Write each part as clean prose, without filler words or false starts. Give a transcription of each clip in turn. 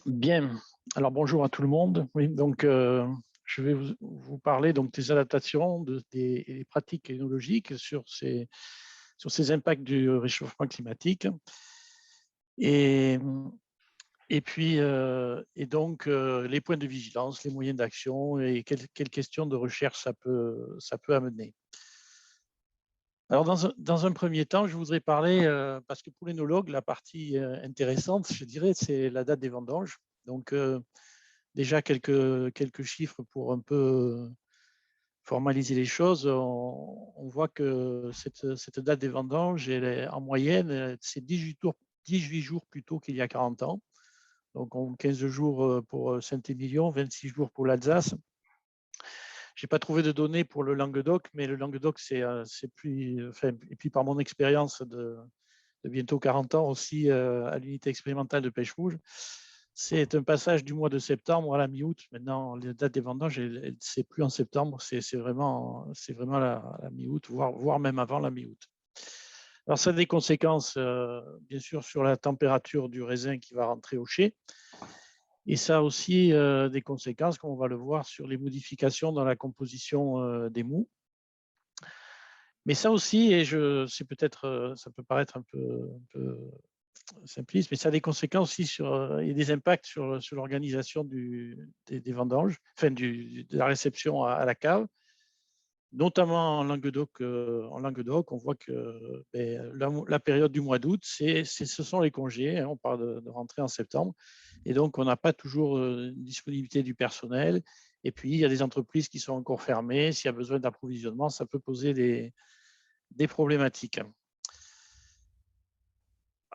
Bien, alors bonjour à tout le monde. Oui, donc je vais vous parler donc des adaptations des pratiques technologiques sur ces impacts du réchauffement climatique. Et, et puis, les points de vigilance, les moyens d'action et quelles questions de recherche ça peut amener. Alors, dans un premier temps, je voudrais parler, parce que pour l'énologue, la partie intéressante, je dirais, c'est la date des vendanges. Donc, déjà, quelques chiffres pour un peu formaliser les choses. On voit que cette date des vendanges, elle est, en moyenne, c'est 18 jours plus tôt qu'il y a 40 ans. Donc, 15 jours pour Saint-Émilion, 26 jours pour l'Alsace. Je n'ai pas trouvé de données pour le Languedoc, mais le Languedoc, c'est plus. Enfin, et puis, par mon expérience de bientôt 40 ans aussi à l'unité expérimentale de pêche rouge, c'est un passage du mois de septembre à la mi-août. Maintenant, les dates des vendanges, c'est plus en septembre, c'est vraiment la mi-août, voire même avant la mi-août. Alors, ça a des conséquences, bien sûr, sur la température du raisin qui va rentrer au chai. Et ça a aussi des conséquences, comme on va le voir, sur les modifications dans la composition des mous. Mais ça aussi, c'est peut-être, ça peut paraître un peu simpliste, mais ça a des conséquences aussi et des impacts sur l'organisation des vendanges, enfin de la réception à la cave, notamment en Languedoc. En Languedoc, on voit que la période du mois d'août, ce sont les congés. Hein, on parle de rentrer en septembre, et donc on n'a pas toujours une disponibilité du personnel. Et puis il y a des entreprises qui sont encore fermées. S'il y a besoin d'approvisionnement, ça peut poser des problématiques.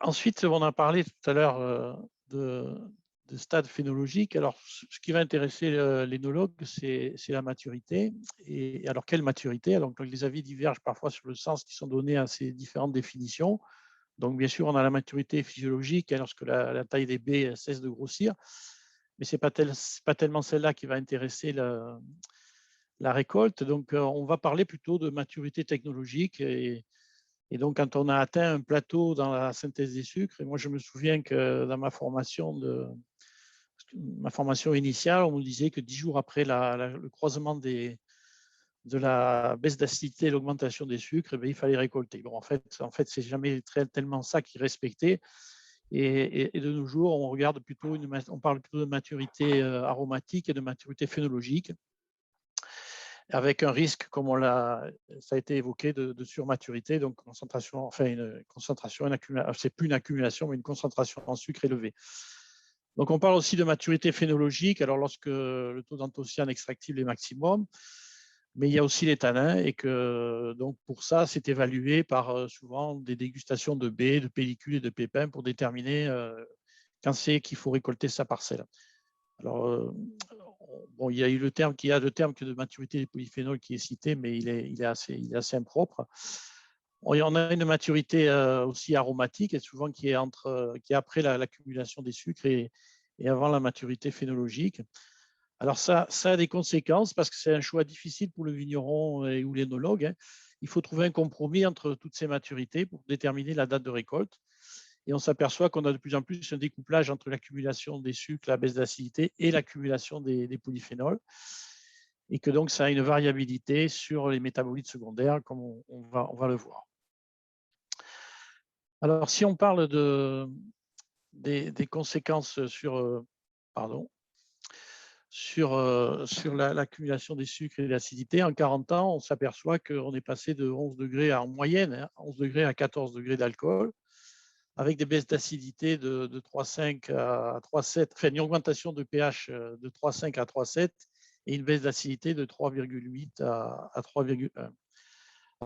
Ensuite, on a parlé tout à l'heure de stade phénologique. Alors, ce qui va intéresser l'énologue, c'est la maturité. Et alors, quelle maturité? Alors, les avis divergent parfois sur le sens qui sont donnés à ces différentes définitions. Donc, bien sûr, on a la maturité physiologique lorsque la taille des baies cesse de grossir. Mais ce n'est pas tellement celle-là qui va intéresser la récolte. Donc, on va parler plutôt de maturité technologique. Et donc, quand on a atteint un plateau dans la synthèse des sucres, et moi je me souviens que dans ma formation initiale, on me disait que 10 jours après le croisement de la baisse d'acidité et l'augmentation des sucres, il fallait récolter. Bon, en fait c'est jamais tellement ça qui est respecté. Et de nos jours, on parle plutôt de maturité aromatique et de maturité phénologique, avec un risque, ça a été évoqué, de surmaturité, donc concentration, enfin une concentration, c'est plus une accumulation, mais une concentration en sucre élevée. Donc on parle aussi de maturité phénologique, alors lorsque le taux d'anthocyane extractible est maximum, mais il y a aussi les tanins, et que donc pour ça, c'est évalué par souvent des dégustations de baies, de pellicules et de pépins pour déterminer quand c'est qu'il faut récolter sa parcelle. Alors, bon, il y a le terme que de maturité des polyphénols qui est cité, mais il est assez impropre. On a une maturité aussi aromatique, et souvent qui est après l'accumulation des sucres et avant la maturité phénologique. Alors ça a des conséquences parce que c'est un choix difficile pour le vigneron ou l'énologue. Hein. Il faut trouver un compromis entre toutes ces maturités pour déterminer la date de récolte. Et on s'aperçoit qu'on a de plus en plus un découplage entre l'accumulation des sucres, la baisse d'acidité et l'accumulation des polyphénols. Et que donc ça a une variabilité sur les métabolites secondaires, comme on va le voir. Alors, si on parle des conséquences sur l'accumulation des sucres et de l'acidité, en 40 ans, on s'aperçoit qu'on est passé de 11 degrés en moyenne, 11 degrés à 14 degrés d'alcool, avec des baisses d'acidité de 3,5 à 3,7, enfin une augmentation de pH de 3,5 à 3,7 et une baisse d'acidité de 3,8 à 3,1.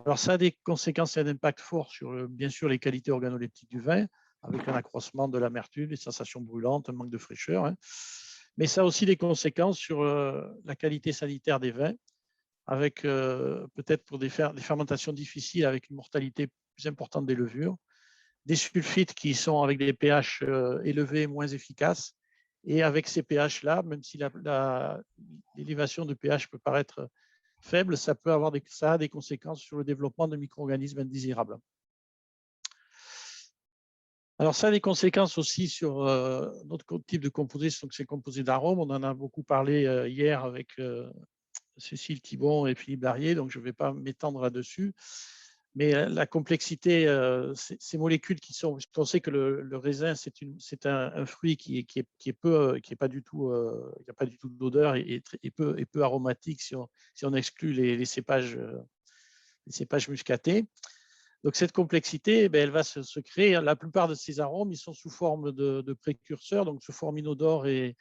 Alors ça a des conséquences et un impact fort sur, bien sûr, les qualités organoleptiques du vin, avec un accroissement de l'amertume, des sensations brûlantes, un manque de fraîcheur. Hein. Mais ça a aussi des conséquences sur la qualité sanitaire des vins, avec peut-être pour des fermentations difficiles, avec une mortalité plus importante des levures, des sulfites qui sont avec des pH élevés, moins efficaces. Et avec ces pH-là, même si l'élévation de pH peut paraître faible, ça a des conséquences sur le développement de micro-organismes indésirables. Alors, ça a des conséquences aussi sur notre type de composés, donc ces composés d'arômes. On en a beaucoup parlé hier avec Cécile Thibon et Philippe Darrier, donc je ne vais pas m'étendre là-dessus. Mais la complexité, ces molécules qui sont, on sait que le raisin, c'est un fruit qui est peu, qui est pas du tout, il n'y a pas du tout d'odeur et peu aromatique si on exclut les cépages muscatés. Donc cette complexité, elle va se créer. La plupart de ces arômes, ils sont sous forme de précurseurs, donc sous forme inodore et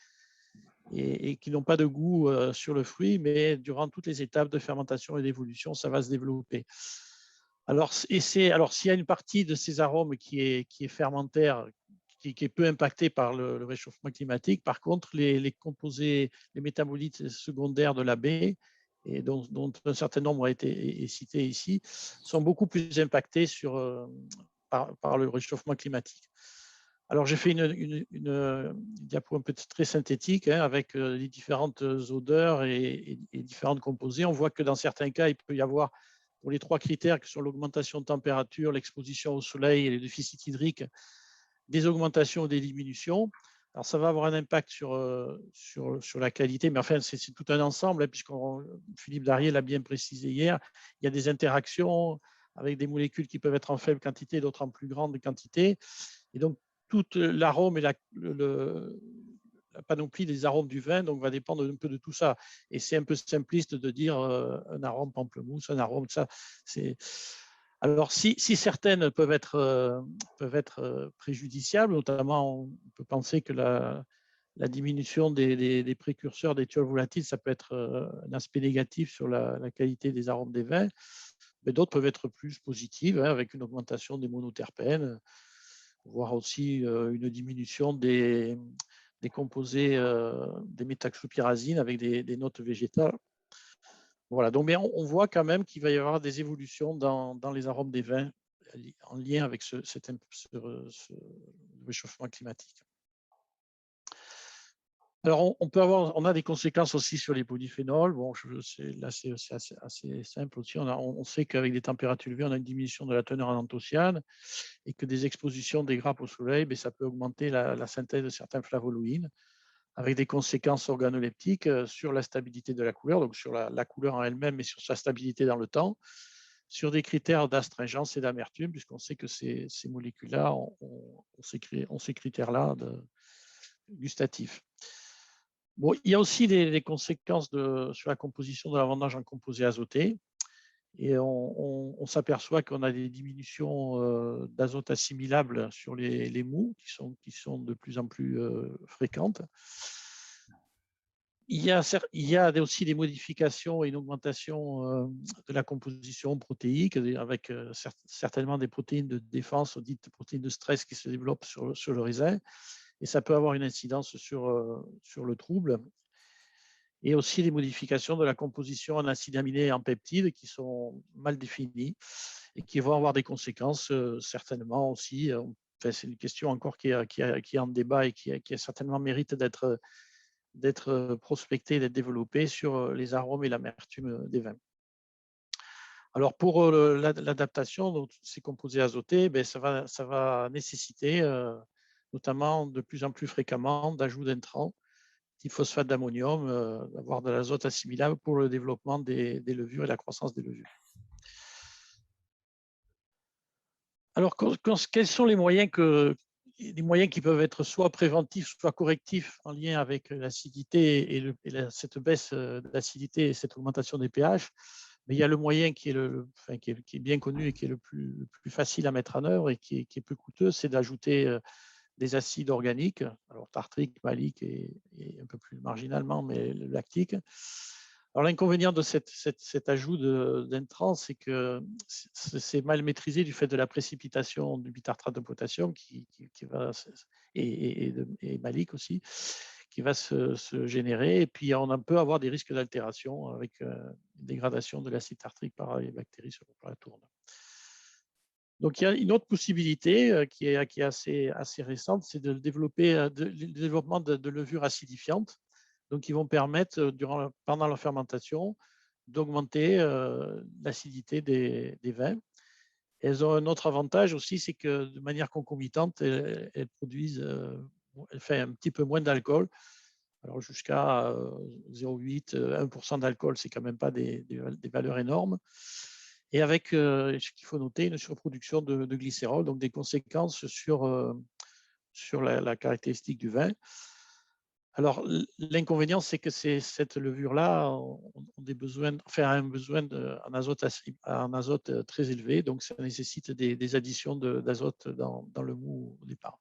qui n'ont pas de goût sur le fruit, mais durant toutes les étapes de fermentation et d'évolution, ça va se développer. Alors, s'il y a une partie de ces arômes qui est fermentaire, qui est peu impactée par le réchauffement climatique, par contre, les composés, les métabolites secondaires de la baie, et dont un certain nombre a été cité ici, sont beaucoup plus impactés par le réchauffement climatique. Alors, j'ai fait une diapo un peu très synthétique avec les différentes odeurs et différents composés. On voit que dans certains cas, il peut y avoir, pour les 3 critères qui sont l'augmentation de température, l'exposition au soleil et le déficit hydrique, des augmentations ou des diminutions. Alors, ça va avoir un impact sur la qualité, mais enfin, c'est tout un ensemble, hein, puisque Philippe Darrier l'a bien précisé hier. Il y a des interactions avec des molécules qui peuvent être en faible quantité, d'autres en plus grande quantité. Et donc, tout l'arôme et la panoplie des arômes du vin donc, va dépendre un peu de tout ça. Et c'est un peu simpliste de dire un arôme pamplemousse, un arôme ça. Alors, si certaines peuvent être préjudiciables, notamment, on peut penser que la diminution des précurseurs des thiols volatiles, ça peut être un aspect négatif sur la qualité des arômes des vins, mais d'autres peuvent être plus positives, hein, avec une augmentation des monoterpènes, voire aussi une diminution des composés des métaxopyrazines avec des notes végétales. Voilà, donc mais on voit quand même qu'il va y avoir des évolutions dans les arômes des vins en lien avec ce réchauffement climatique. Alors, on a des conséquences aussi sur les polyphénols. Bon, là, c'est assez simple aussi. On sait qu'avec des températures élevées, on a une diminution de la teneur en anthocyanes et que des expositions des grappes au soleil, ça peut augmenter la synthèse de certains flavonoïdes avec des conséquences organoleptiques sur la stabilité de la couleur, donc sur la couleur en elle-même et sur sa stabilité dans le temps, sur des critères d'astringence et d'amertume, puisqu'on sait que ces molécules-là ont ces critères-là gustatifs. Bon, il y a aussi des conséquences sur la composition de la vendange en composés azotés. Et on s'aperçoit qu'on a des diminutions d'azote assimilables sur les mous qui sont de plus en plus fréquentes. Il y a aussi des modifications et une augmentation de la composition protéique avec certainement des protéines de défense, dites protéines de stress qui se développent sur le raisin. Et ça peut avoir une incidence sur le trouble. Et aussi les modifications de la composition en acides aminés et en peptides qui sont mal définies et qui vont avoir des conséquences certainement aussi. Enfin, c'est une question encore qui est en débat et qui certainement mérite d'être prospectée, d'être développée sur les arômes et l'amertume des vins. Alors pour l'adaptation de ces composés azotés, ça va nécessiter notamment de plus en plus fréquemment d'ajout d'intrants type phosphate d'ammonium, d'avoir de l'azote assimilable pour le développement des levures et la croissance des levures. Alors, quels sont les moyens qui peuvent être soit préventifs, soit correctifs en lien avec l'acidité et cette baisse d'acidité et cette augmentation des pH? Mais il y a le moyen qui est bien connu et qui est le plus facile à mettre en œuvre et qui est peu coûteux, c'est d'ajouter des acides organiques, alors tartrique, malique et un peu plus marginalement, mais le lactique. Alors l'inconvénient de cet ajout d'intrants, c'est que c'est mal maîtrisé du fait de la précipitation du bitartrate de potassium et malique aussi, qui va se générer. Et puis on peut avoir des risques d'altération avec une dégradation de l'acide tartrique par les bactéries sur la tourne. Donc, il y a une autre possibilité qui est assez récente, c'est le développement de levures acidifiantes, donc qui vont permettre, pendant la fermentation, d'augmenter l'acidité des vins. elles ont un autre avantage aussi, c'est que de manière concomitante, elles produisent elles font un petit peu moins d'alcool. Alors jusqu'à 0,8, 1% d'alcool, c'est quand même pas des valeurs énormes. Et avec, ce qu'il faut noter, une surproduction de glycérol, donc des conséquences sur la caractéristique du vin. Alors, l'inconvénient, c'est que cette levure-là a un besoin en azote très élevé, donc ça nécessite des additions d'azote dans le mou au départ.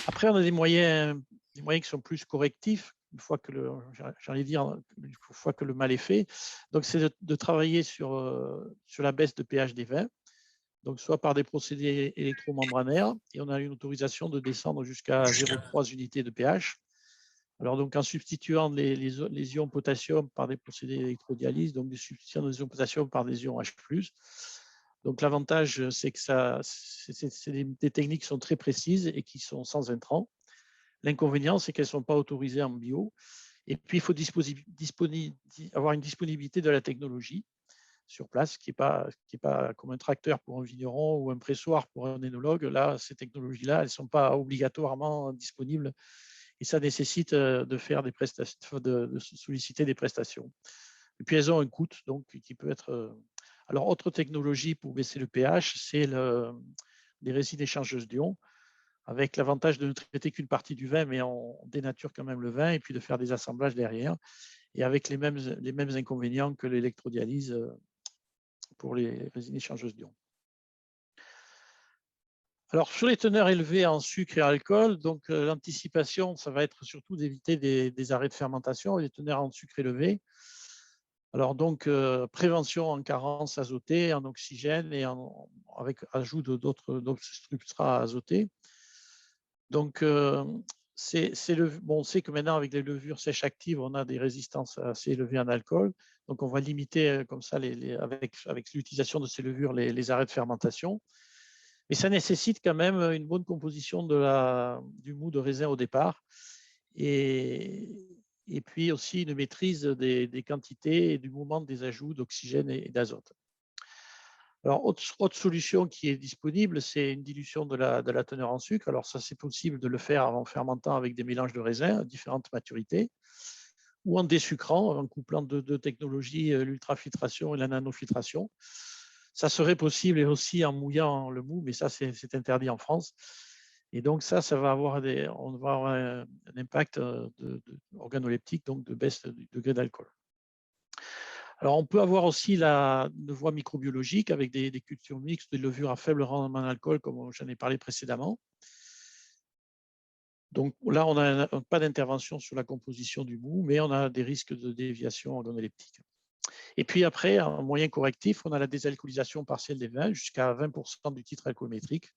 Après, on a des moyens qui sont plus correctifs, une fois que une fois que le mal est fait. Donc, c'est de travailler sur la baisse de pH des vins, donc soit par des procédés électromembranaires, et on a une autorisation de descendre jusqu'à 0,3 unités de pH. Alors, donc, en substituant les ions potassium par des procédés d'électrodialyse, donc des substitutions des ions potassium par des ions H+. Donc, l'avantage, c'est que c'est des techniques qui sont très précises et qui sont sans intrants. L'inconvénient, c'est qu'elles ne sont pas autorisées en bio. Et puis, il faut avoir une disponibilité de la technologie sur place, qui n'est pas comme un tracteur pour un vigneron ou un pressoir pour un œnologue. Là, ces technologies-là, elles ne sont pas obligatoirement disponibles et ça nécessite de faire des prestations, de solliciter des prestations. Et puis, elles ont un coût, donc, qui peut être… Alors, autre technologie pour baisser le pH, c'est des résines échangeuses d'ions, avec l'avantage de ne traiter qu'une partie du vin, mais on dénature quand même le vin, et puis de faire des assemblages derrière, et avec les mêmes inconvénients que l'électrodialyse pour les résines échangeuses d'ions. Alors, sur les teneurs élevées en sucre et alcool, donc l'anticipation, ça va être surtout d'éviter des arrêts de fermentation et des teneurs en sucre élevées. Alors, donc, prévention en carence azotée, en oxygène et avec ajout d'autres substrats azotés. Donc, on sait que maintenant, avec les levures sèches actives, on a des résistances assez élevées en alcool. Donc, on va limiter comme ça, avec l'utilisation de ces levures, les arrêts de fermentation. Mais ça nécessite quand même une bonne composition du mou de raisin au départ et puis aussi une maîtrise des quantités et du moment des ajouts d'oxygène et d'azote. Alors, autre solution qui est disponible, c'est une dilution de la teneur en sucre. Alors, ça, c'est possible de le faire en fermentant avec des mélanges de raisins à différentes maturités ou en désucrant, en couplant deux technologies, l'ultrafiltration et la nanofiltration. Ça serait possible et aussi en mouillant le mou, mais ça, c'est interdit en France. Et donc, ça va avoir on va avoir un impact organoleptique, donc de baisse du degré d'alcool. Alors, on peut avoir aussi une voie microbiologique avec des cultures mixtes de levures à faible rendement d'alcool, comme j'en ai parlé précédemment. Donc là, on n'a pas d'intervention sur la composition du mou, mais on a des risques de déviation organoleptique. Et puis après, en moyen correctif, on a la désalcoolisation partielle des vins jusqu'à 20% du titre alcoométrique,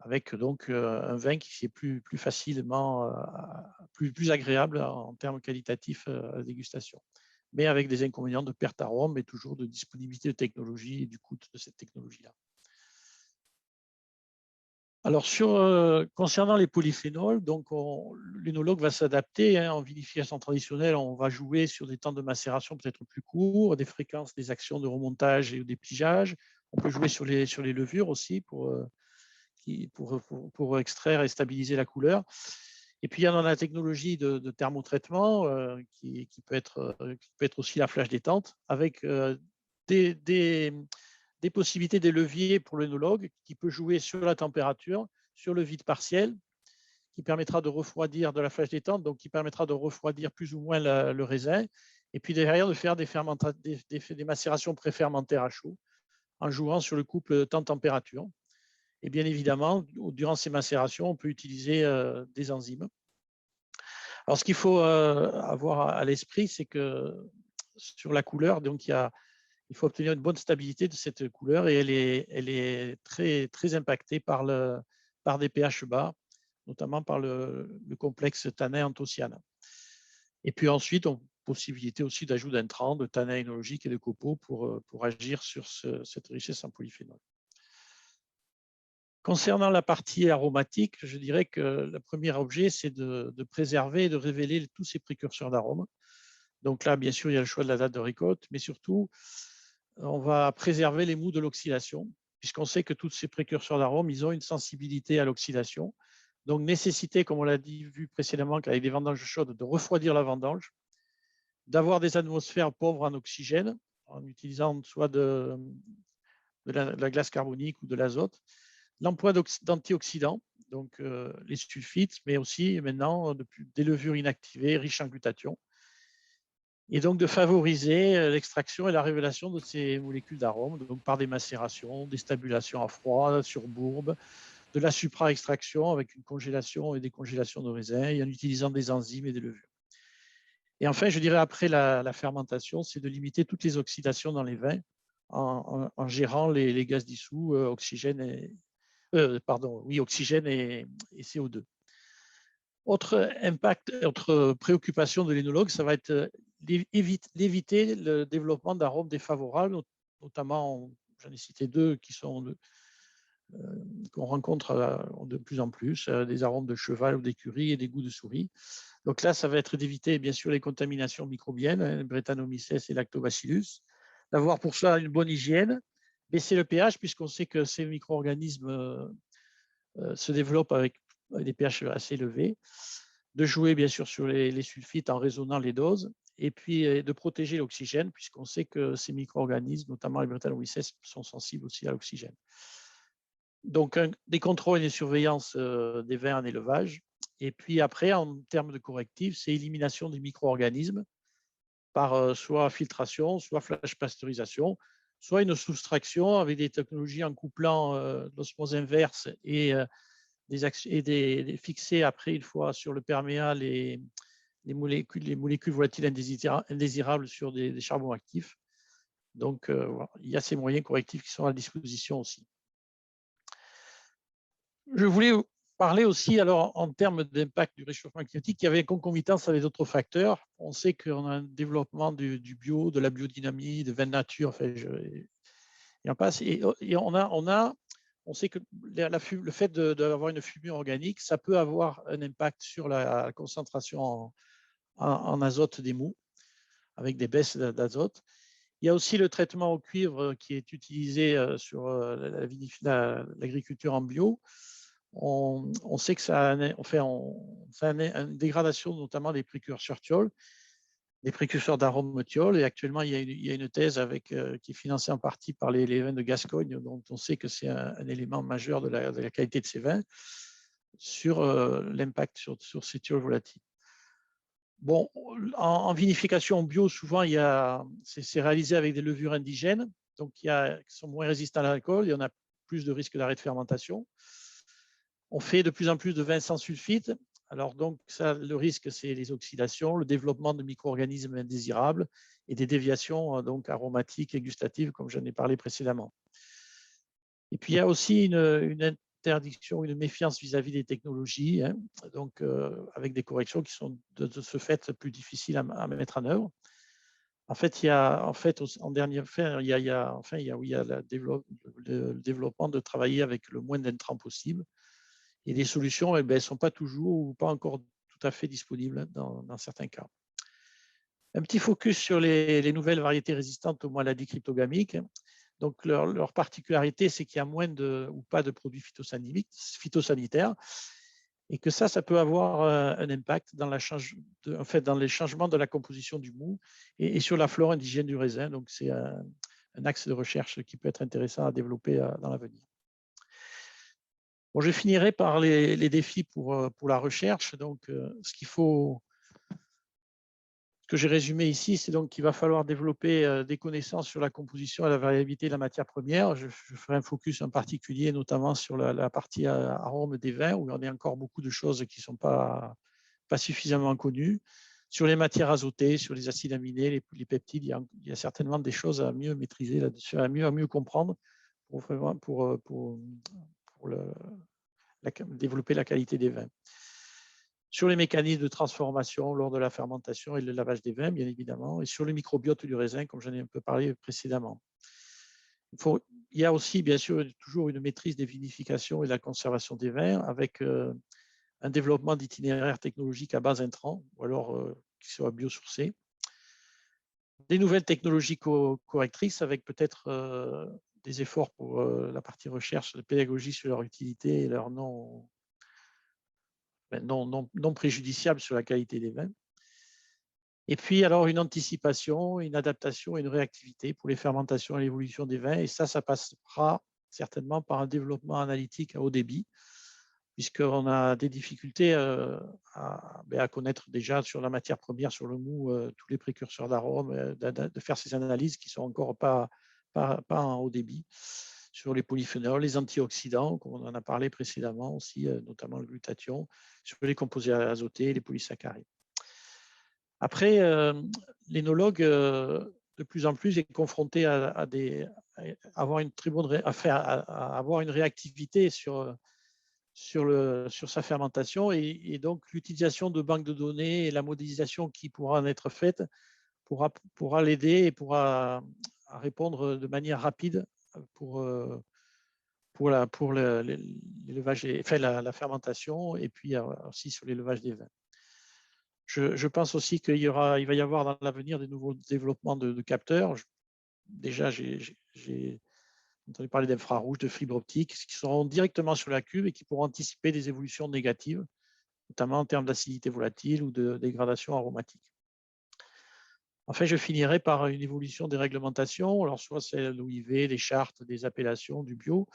avec donc un vin qui est plus facilement, plus agréable en termes qualitatifs à la dégustation, mais avec des inconvénients de perte d'arôme et toujours de disponibilité de technologie et du coût de cette technologie-là. Alors, concernant les polyphénols, donc l'œnologue va s'adapter. En vinification traditionnelle, on va jouer sur des temps de macération peut-être plus courts, des fréquences, des actions de remontage et des pliages. On peut jouer sur les levures aussi pour extraire et stabiliser la couleur. Et puis, il y en a la technologie de thermotraitement qui peut être aussi la flash détente avec des possibilités des leviers pour l'œnologue qui peut jouer sur la température, sur le vide partiel, qui permettra de refroidir de la flash détente, donc qui permettra de refroidir plus ou moins le raisin, et puis derrière de faire des macérations préfermentaires à chaud en jouant sur le couple temps-température. Et bien évidemment, durant ces macérations, on peut utiliser des enzymes. Alors, ce qu'il faut avoir à l'esprit, c'est que sur la couleur, donc il faut obtenir une bonne stabilité de cette couleur et elle est très, très impactée par des pH bas, notamment par le complexe tannin-anthocyane. Et puis ensuite, on a possibilité aussi d'ajout d'intrants, de tanins œnologiques et de copeaux pour agir sur cette richesse en polyphénol. Concernant la partie aromatique, je dirais que le premier objet, c'est de préserver et de révéler tous ces précurseurs d'arômes. Donc là, bien sûr, il y a le choix de la date de récolte, mais surtout, on va préserver les mous de l'oxydation, puisqu'on sait que tous ces précurseurs d'arômes, ils ont une sensibilité à l'oxydation. Donc, nécessité, comme on l'a vu précédemment, avec des vendanges chaudes, de refroidir la vendange, d'avoir des atmosphères pauvres en oxygène, en utilisant soit de la glace carbonique ou de l'azote, l'emploi d'antioxydants, donc les sulfites, mais aussi maintenant des levures inactivées riches en glutathion, et donc de favoriser l'extraction et la révélation de ces molécules d'arômes, donc par des macérations, des stabulations à froid, sur bourbe, de la supra-extraction avec une congélation et décongélation de raisins, et en utilisant des enzymes et des levures. Et enfin, je dirais après la fermentation, c'est de limiter toutes les oxydations dans les vins en gérant les gaz dissous, oxygène et CO2. Autre impact, autre préoccupation de l'énologue, ça va être d'éviter le développement d'arômes défavorables, notamment, j'en ai cité deux qui sont qu'on rencontre de plus en plus, des arômes de cheval ou d'écurie et des goûts de souris. Donc là, ça va être d'éviter bien sûr les contaminations microbiennes, Brettanomyces et Lactobacillus, d'avoir pour cela une bonne hygiène, baisser le pH puisqu'on sait que ces micro-organismes se développent avec des pH assez élevés, de jouer bien sûr sur les sulfites en raisonnant les doses, et puis de protéger l'oxygène puisqu'on sait que ces micro-organismes, notamment les Brettanomyces, sont sensibles aussi à l'oxygène. Donc, des contrôles et des surveillances des vins en élevage. Et puis après, en termes de correctifs, c'est élimination des micro-organismes par soit filtration, soit flash pasteurisation, soit une soustraction avec des technologies en couplant l'osmose inverse et fixer après, une fois sur le perméa, les molécules volatiles indésirables sur des charbons actifs. Donc, voilà. Il y a ces moyens correctifs qui sont à disposition aussi. Je voulais parler aussi, alors, en termes d'impact du réchauffement climatique, il y avait une concomitance avec d'autres facteurs. On sait qu'on a un développement du bio, de la biodynamie, de vin nature, enfin, et on passe. Et on sait que le fait d'avoir une fumée organique, ça peut avoir un impact sur la concentration en azote des mous, avec des baisses d'azote. Il y a aussi le traitement au cuivre qui est utilisé sur l'agriculture en bio. On sait que ça a une dégradation notamment des précurseurs thiol, des précurseurs d'arômes thiol. Et actuellement, il y a une thèse qui est financée en partie par les vins de Gascogne, dont on sait que c'est un élément majeur de la qualité de ces vins sur l'impact sur ces thiols volatiles. Bon, en vinification bio, souvent, c'est réalisé avec des levures indigènes, donc qui sont moins résistantes à l'alcool et on a plus de risques d'arrêt de fermentation. On fait de plus en plus de vins sans sulfite. Alors donc, le risque, c'est les oxydations, le développement de micro-organismes indésirables et des déviations donc aromatiques et gustatives, comme j'en ai parlé précédemment. Et puis, il y a aussi une interdiction, une méfiance vis-à-vis des technologies, donc avec des corrections qui sont de ce fait plus difficiles à mettre en œuvre. En fait, il y a le développement de travailler avec le moins d'intrants possible. Et les solutions ne sont pas toujours ou pas encore tout à fait disponibles dans certains cas. Un petit focus sur les nouvelles variétés résistantes aux maladies cryptogamiques. Donc, leur particularité, c'est qu'il y a moins ou pas de produits phytosanitaires et que ça peut avoir un impact dans les changements de la composition du mou et sur la flore indigène du raisin. Donc, c'est un axe de recherche qui peut être intéressant à développer dans l'avenir. Bon, je finirai par les défis pour la recherche. Donc, ce que j'ai résumé ici, c'est donc qu'il va falloir développer des connaissances sur la composition et la variabilité de la matière première. Je ferai un focus en particulier, notamment sur la partie arôme des vins, où il y a encore beaucoup de choses qui ne sont pas suffisamment connues. Sur les matières azotées, sur les acides aminés, les peptides, il y a certainement des choses à mieux maîtriser là-dessus, à mieux comprendre pour développer la qualité des vins. Sur les mécanismes de transformation lors de la fermentation et le lavage des vins, bien évidemment, et sur le microbiote du raisin, comme j'en ai un peu parlé précédemment. Il y a aussi, bien sûr, toujours une maîtrise des vinifications et de la conservation des vins avec un développement d'itinéraires technologiques à base intrants, ou alors qui soient biosourcés. Des nouvelles technologies correctrices avec peut-être des efforts pour la partie recherche de pédagogie sur leur utilité et leur non préjudiciable sur la qualité des vins. Et puis, alors, une anticipation, une adaptation et une réactivité pour les fermentations et l'évolution des vins. Et ça passera certainement par un développement analytique à haut débit, puisqu'on a des difficultés à connaître déjà sur la matière première, sur le mou, tous les précurseurs d'arômes, de faire ces analyses qui ne sont encore pas en haut débit, sur les polyphénols, les antioxydants, comme on en a parlé précédemment aussi, notamment le glutathion, sur les composés azotés, les polysaccharides. Après, l'énologue, de plus en plus, est confronté à avoir une très bonne à avoir une réactivité sur sa fermentation et donc l'utilisation de banques de données et la modélisation qui pourra en être faite pourra l'aider et pourra répondre de manière rapide pour l'élevage, enfin, la fermentation et puis aussi sur l'élevage des vins. Je pense aussi qu'il va y avoir dans l'avenir des nouveaux développements de capteurs. Déjà, j'ai entendu parler d'infrarouges, de fibres optiques, qui seront directement sur la cuve et qui pourront anticiper des évolutions négatives, notamment en termes d'acidité volatile ou de dégradation aromatique. Enfin, je finirai par une évolution des réglementations, alors soit c'est l'OIV, les chartes, des appellations, du bio.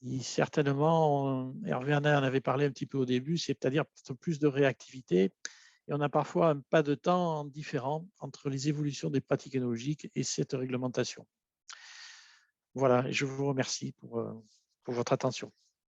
Et certainement, Hervé en avait parlé un petit peu au début, c'est-à-dire plus de réactivité. Et on a parfois un pas de temps différent entre les évolutions des pratiques énologiques et cette réglementation. Voilà, et je vous remercie pour votre attention.